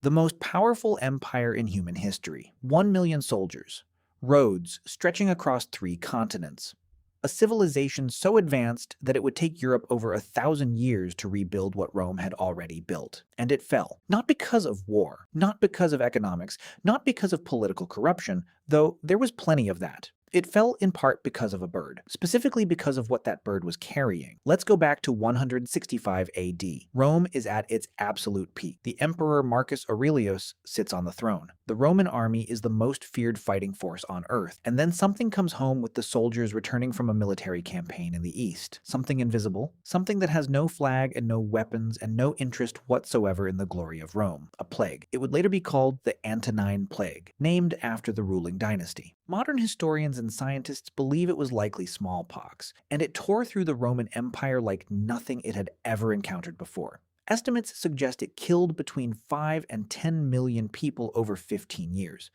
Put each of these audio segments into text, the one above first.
The most powerful empire in human history. 1 million soldiers. Roads stretching across 3 continents. A civilization so advanced that it would take Europe over 1,000 years to rebuild what Rome had already built. And it fell. Not because of war, not because of economics, not because of political corruption, though there was plenty of that. It fell in part because of a bird, specifically because of what that bird was carrying. Let's go back to 165 AD. Rome is at its absolute peak. The Emperor Marcus Aurelius sits on the throne. The Roman army is the most feared fighting force on Earth. And then something comes home with the soldiers returning from a military campaign in the East. Something invisible, something that has no flag and no weapons and no interest whatsoever in the glory of Rome. A plague. It would later be called the Antonine Plague, named after the ruling dynasty. Modern historians and scientists believe it was likely smallpox, and it tore through the Roman Empire like nothing it had ever encountered before. Estimates suggest it killed between 5 and 10 million people over 15 years.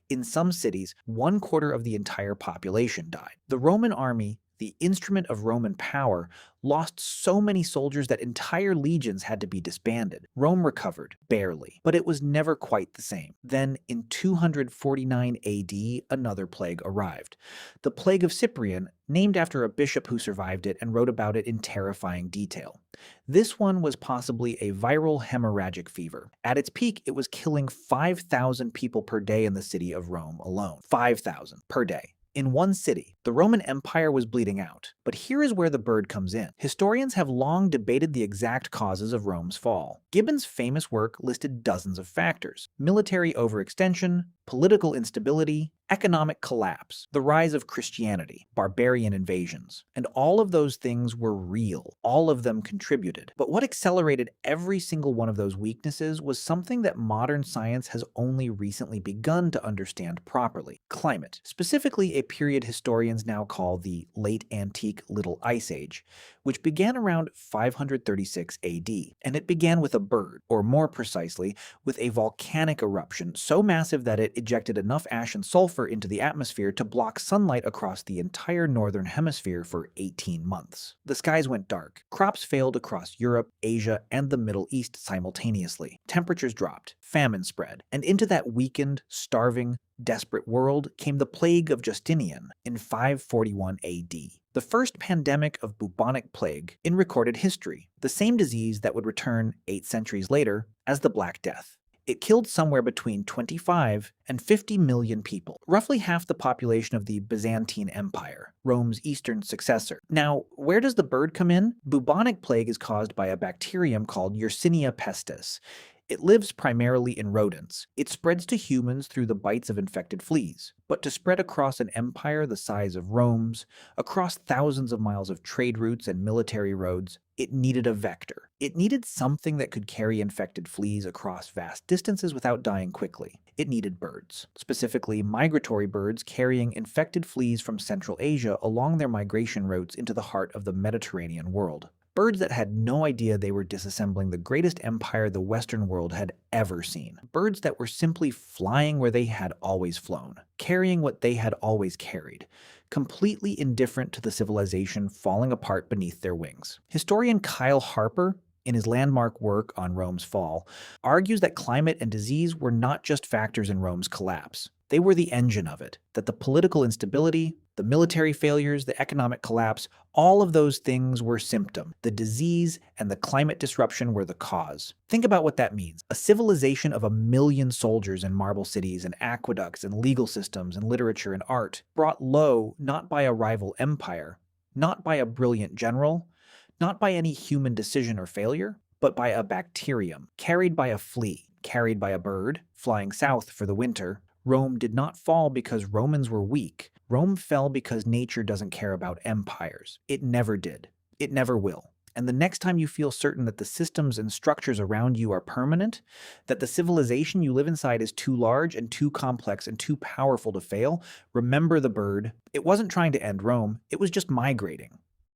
In some cities, 1/4 of the entire population died. The Roman army, the instrument of Roman power, lost so many soldiers that entire legions had to be disbanded. Rome recovered, barely, but it was never quite the same. Then, in 249 AD, another plague arrived. The Plague of Cyprian, named after a bishop who survived it and wrote about it in terrifying detail. This one was possibly a viral hemorrhagic fever. At its peak, it was killing 5,000 people per day in the city of Rome alone. 5,000 per day. In one city, the Roman Empire was bleeding out. But here is where the bird comes in. Historians have long debated the exact causes of Rome's fall. Gibbon's famous work listed dozens of factors: military overextension, political instability, economic collapse, the rise of Christianity, barbarian invasions. And all of those things were real. All of them contributed. But what accelerated every single one of those weaknesses was something that modern science has only recently begun to understand properly: climate. Specifically, a period historians now call the Late Antique Little Ice Age, which began around 536 AD. And it began with a bird, or more precisely, with a volcanic eruption so massive that it ejected enough ash and sulfur into the atmosphere to block sunlight across the entire northern hemisphere for 18 months. The skies went dark. Crops failed across Europe, Asia, and the Middle East simultaneously. Temperatures dropped. Famine spread. And into that weakened, starving, desperate world came the plague of Justinian in 541 AD. The first pandemic of bubonic plague in recorded history, the same disease that would return 8 centuries later as the Black Death. It killed somewhere between 25 and 50 million people, roughly half the population of the Byzantine Empire, Rome's eastern successor. Now, where does the bird come in? Bubonic plague is caused by a bacterium called Yersinia pestis. It lives primarily in rodents. It spreads to humans through the bites of infected fleas. But to spread across an empire the size of Rome's, across thousands of miles of trade routes and military roads, it needed a vector. It needed something that could carry infected fleas across vast distances without dying quickly. It needed birds, specifically migratory birds carrying infected fleas from Central Asia along their migration routes into the heart of the Mediterranean world. Birds that had no idea they were disassembling the greatest empire the Western world had ever seen. Birds that were simply flying where they had always flown, carrying what they had always carried, completely indifferent to the civilization falling apart beneath their wings. Historian Kyle Harper, in his landmark work on Rome's fall, argues that climate and disease were not just factors in Rome's collapse. They were the engine of it, that the political instability, the military failures, the economic collapse, all of those things were symptom. The disease and the climate disruption were the cause. Think about what that means. A civilization of 1 million soldiers in marble cities and aqueducts and legal systems and literature and art, brought low not by a rival empire, not by a brilliant general, not by any human decision or failure, but by a bacterium, carried by a flea, carried by a bird, flying south for the winter. Rome did not fall because Romans were weak. Rome fell because nature doesn't care about empires. It never did. It never will. And the next time you feel certain that the systems and structures around you are permanent, that the civilization you live inside is too large and too complex and too powerful to fail, remember the bird. It wasn't trying to end Rome, it was just migrating.